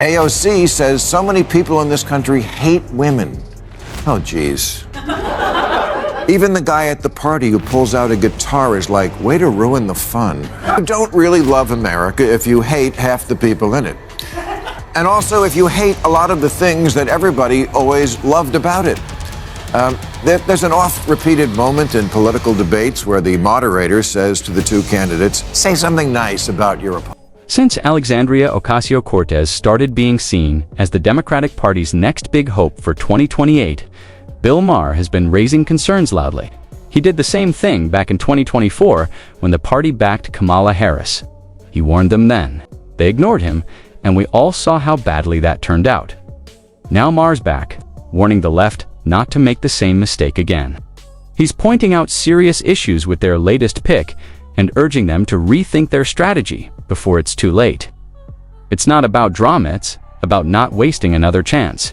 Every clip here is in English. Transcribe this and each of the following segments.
AOC says so many people in this country hate women. Oh, geez. Even the guy at the party who pulls out a guitar is like, way to ruin the fun. You don't really love America if you hate half the people in it. And also if you hate a lot of the things that everybody always loved about it. There's an oft-repeated moment in political debates where the moderator says to the two candidates, say something nice about your opponent. Since Alexandria Ocasio-Cortez started being seen as the Democratic Party's next big hope for 2028, Bill Maher has been raising concerns loudly. He did the same thing back in 2024 when the party backed Kamala Harris. He warned them then. They ignored him, and we all saw how badly that turned out. Now Maher's back, warning the left not to make the same mistake again. He's pointing out serious issues with their latest pick and urging them to rethink their strategy before it's too late. It's not about drama, it's about not wasting another chance.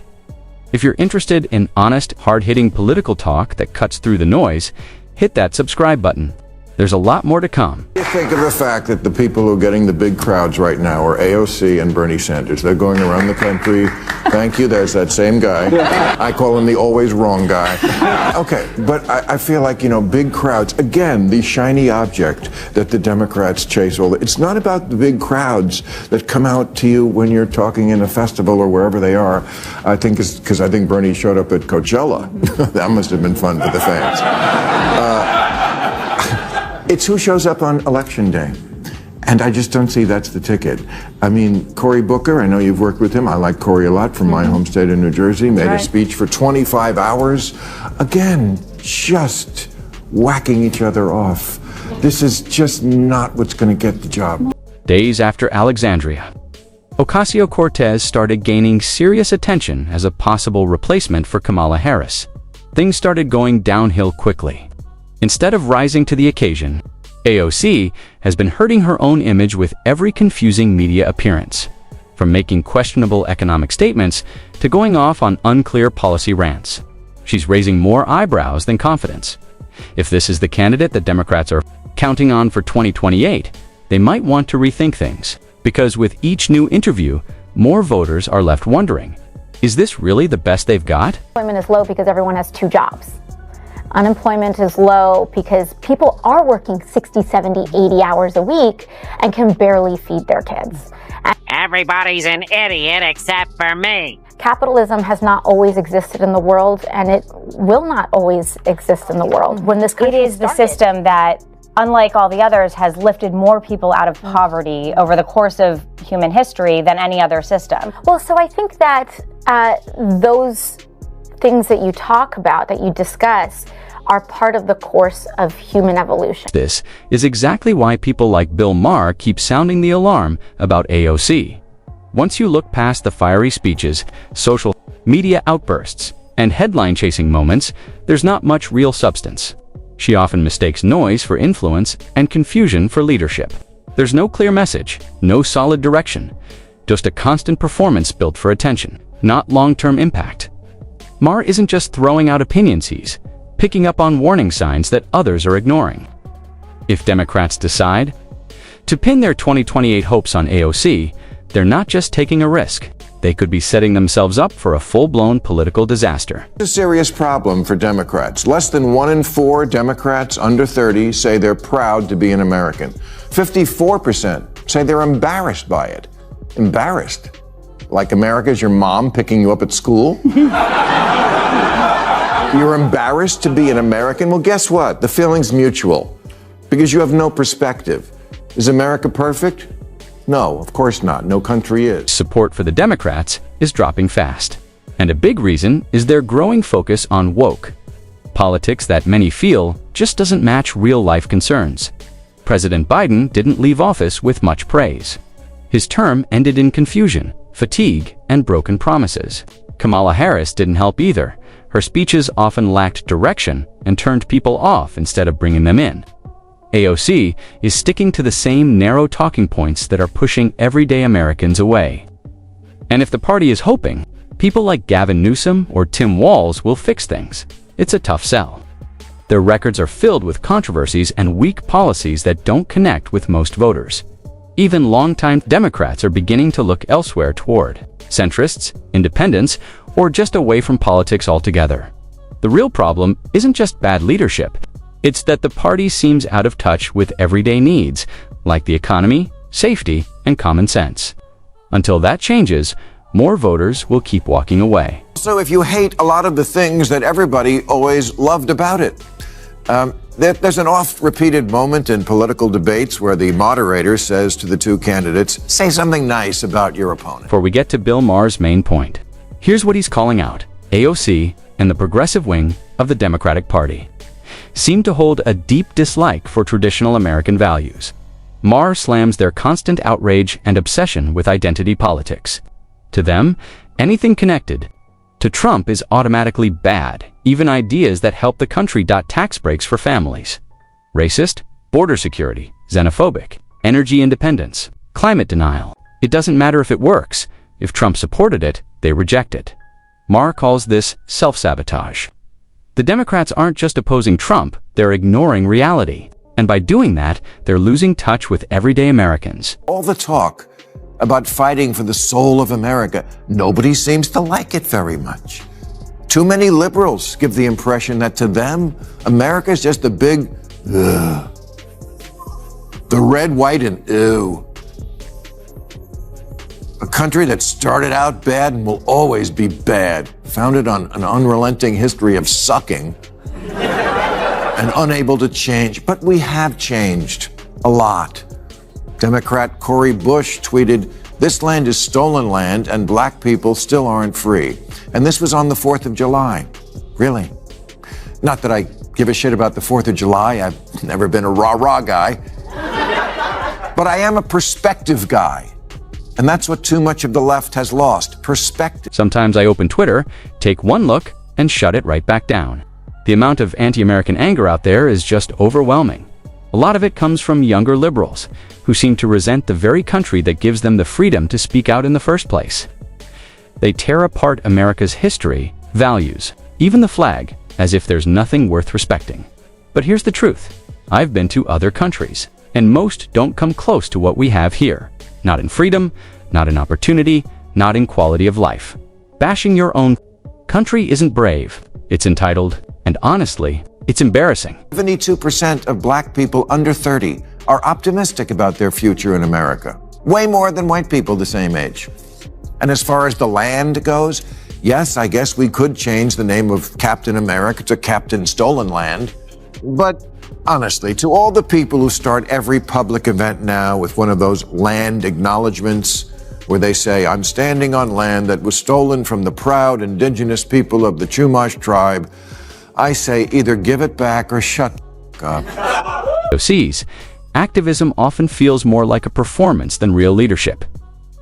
If you're interested in honest, hard-hitting political talk that cuts through the noise, hit that subscribe button. There's a lot more to come. What do you think of the fact that the people who are getting the big crowds right now are AOC and Bernie Sanders? They're going around the country. Thank you, there's that same guy. I call him the always wrong guy. Okay, but I feel like, big crowds, again, the shiny object that the Democrats chase. It's not about the big crowds that come out to you when you're talking in a festival or wherever they are. I think it's because I think Bernie showed up at Coachella. That must have been fun for the fans. It's who shows up on Election Day. And I just don't see that's the ticket. I mean, Cory Booker, I know you've worked with him. I like Cory a lot from my home state of New Jersey. Made a speech for 25 hours. Again, just whacking each other off. This is just not what's going to get the job. Days after Alexandria, Ocasio-Cortez started gaining serious attention as a possible replacement for Kamala Harris. Things started going downhill quickly. Instead of rising to the occasion, AOC has been hurting her own image with every confusing media appearance, from making questionable economic statements to going off on unclear policy rants. She's raising more eyebrows than confidence. If this is the candidate that Democrats are counting on for 2028, they might want to rethink things, because with each new interview, more voters are left wondering, is this really the best they've got? Unemployment is low because everyone has two jobs. Unemployment is low because people are working 60, 70, 80 hours a week and can barely feed their kids. Everybody's an idiot except for me. Capitalism has not always existed in the world, and it will not always exist in the world. When this country It is the system that, unlike all the others, has lifted more people out of poverty over the course of human history than any other system. Well, so I think that those things that you talk about, that you discuss, are part of the course of human evolution. This is exactly why people like Bill Maher keep sounding the alarm about AOC. Once you look past the fiery speeches, social media outbursts, and headline-chasing moments, there's not much real substance. She often mistakes noise for influence and confusion for leadership. There's no clear message, no solid direction, just a constant performance built for attention, not long-term impact. Maher isn't just throwing out opinions, he's picking up on warning signs that others are ignoring. If Democrats decide to pin their 2028 hopes on AOC, they're not just taking a risk. They could be setting themselves up for a full-blown political disaster. It's a serious problem for Democrats. Less than 1 in 4 Democrats under 30 say they're proud to be an American. 54% say they're embarrassed by it. Embarrassed? Like America's your mom picking you up at school? You're embarrassed to be an American? Well, guess what? The feeling's mutual. Because you have no perspective. Is America perfect? No, of course not. No country is. Support for the Democrats is dropping fast. And a big reason is their growing focus on woke. Politics that many feel just doesn't match real-life concerns. President Biden didn't leave office with much praise. His term ended in confusion, fatigue, and broken promises. Kamala Harris didn't help either. Her speeches often lacked direction and turned people off instead of bringing them in. AOC is sticking to the same narrow talking points that are pushing everyday Americans away. And if the party is hoping people like Gavin Newsom or Tim Walz will fix things, it's a tough sell. Their records are filled with controversies and weak policies that don't connect with most voters. Even longtime Democrats are beginning to look elsewhere toward centrists, independents, or just away from politics altogether. The real problem isn't just bad leadership. It's that the party seems out of touch with everyday needs, like the economy, safety, and common sense. Until that changes, more voters will keep walking away. So if you hate a lot of the things that everybody always loved about it, there's an oft-repeated moment in political debates where the moderator says to the two candidates, say something nice about your opponent. Before we get to Bill Maher's main point, here's what he's calling out. AOC and the progressive wing of the Democratic Party seem to hold a deep dislike for traditional American values. Maher slams their constant outrage and obsession with identity politics. To them, anything connected to Trump is automatically bad, even ideas that help the country. Tax breaks for families. Racist, border security, xenophobic, energy independence, climate denial. It doesn't matter if it works. If Trump supported it, they reject it. Maher calls this self-sabotage. The Democrats aren't just opposing Trump, they're ignoring reality. And by doing that, they're losing touch with everyday Americans. All the talk about fighting for the soul of America, nobody seems to like it very much. Too many liberals give the impression that to them, America is just a big, ugh. The red, white, and ew. A country that started out bad and will always be bad, founded on an unrelenting history of sucking and unable to change. But we have changed a lot. Democrat Cori Bush tweeted, "This land is stolen land and black people still aren't free." And this was on the 4th of July. Really? Not that I give a shit about the 4th of July. I've never been a rah-rah guy. But I am a perspective guy. And that's what too much of the left has lost, perspective. Sometimes I open Twitter, take one look, and shut it right back down. The amount of anti-American anger out there is just overwhelming. A lot of it comes from younger liberals, who seem to resent the very country that gives them the freedom to speak out in the first place. They tear apart America's history, values, even the flag, as if there's nothing worth respecting. But here's the truth. I've been to other countries, and most don't come close to what we have here. Not in freedom, not in opportunity, not in quality of life. Bashing your own country isn't brave, it's entitled, and honestly, it's embarrassing. 72% of black people under 30 are optimistic about their future in America. Way more than white people the same age. And as far as the land goes, yes, I guess we could change the name of Captain America to Captain Stolen Land. But honestly, to all the people who start every public event now with one of those land acknowledgements where they say, "I'm standing on land that was stolen from the proud indigenous people of the Chumash tribe," I say either give it back or shut up. AOC's activism often feels more like a performance than real leadership.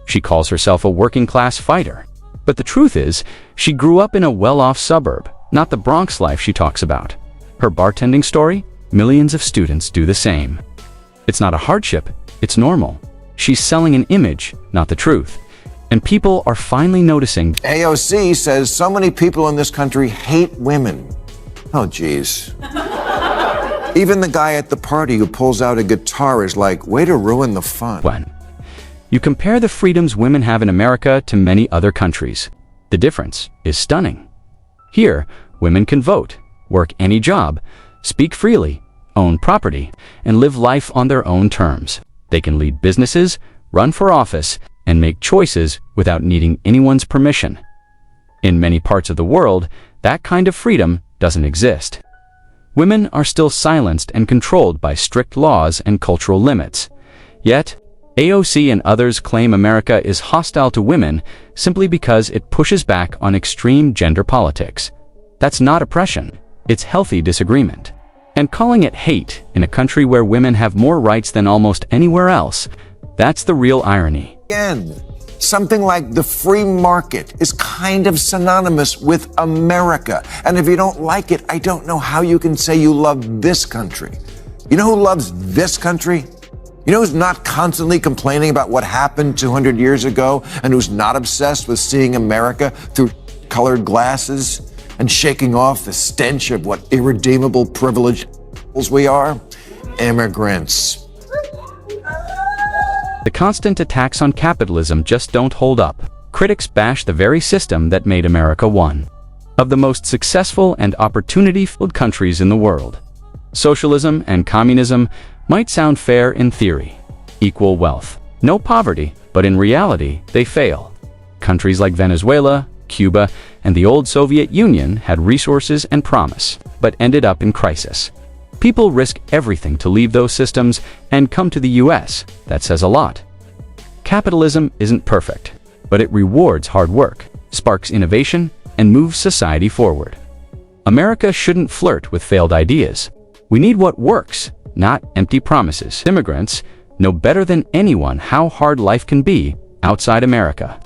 She calls herself a working-class fighter. But the truth is, she grew up in a well-off suburb, not the Bronx life she talks about. Her bartending story? Millions of students do the same. It's not a hardship, it's normal. She's selling an image, not the truth. And people are finally noticing. AOC says so many people in this country hate women. Oh, geez. Even the guy at the party who pulls out a guitar is like, way to ruin the fun. When you compare the freedoms women have in America to many other countries, the difference is stunning. Here, women can vote, work any job, speak freely, own property, and live life on their own terms. They can lead businesses, run for office, and make choices without needing anyone's permission. In many parts of the world, that kind of freedom doesn't exist. Women are still silenced and controlled by strict laws and cultural limits. Yet, AOC and others claim America is hostile to women simply because it pushes back on extreme gender politics. That's not oppression, it's healthy disagreement. And calling it hate in a country where women have more rights than almost anywhere else, that's the real irony. Again, something like the free market is kind of synonymous with America. And if you don't like it, I don't know how you can say you love this country. You know who loves this country? You know who's not constantly complaining about what happened 200 years ago and who's not obsessed with seeing America through colored glasses and shaking off the stench of what irredeemable privileged we are? Immigrants. The constant attacks on capitalism just don't hold up. Critics bash the very system that made America one of the most successful and opportunity-filled countries in the world. Socialism and communism might sound fair in theory. Equal wealth, no poverty, but in reality, they fail. Countries like Venezuela, Cuba, and the old Soviet Union had resources and promise, but ended up in crisis. People risk everything to leave those systems and come to the US. That says a lot. Capitalism isn't perfect, but it rewards hard work, sparks innovation, and moves society forward. America shouldn't flirt with failed ideas. We need what works, not empty promises. Immigrants know better than anyone how hard life can be outside America.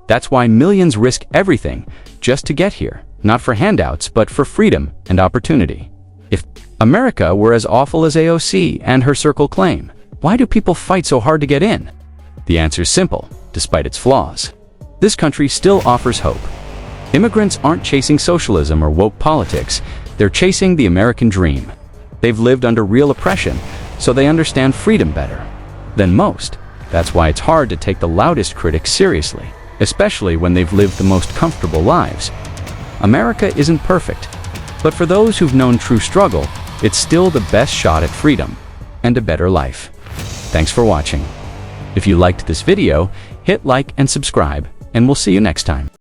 That's why millions risk everything just to get here, not for handouts, but for freedom and opportunity. If America were as awful as AOC and her circle claim, why do people fight so hard to get in? The answer's simple, despite its flaws. This country still offers hope. Immigrants aren't chasing socialism or woke politics, they're chasing the American dream. They've lived under real oppression, so they understand freedom better than most. That's why it's hard to take the loudest critics seriously, especially when they've lived the most comfortable lives. America isn't perfect, but for those who've known true struggle, it's still the best shot at freedom and a better life. Thanks for watching. If you liked this video, hit like and subscribe, and we'll see you next time.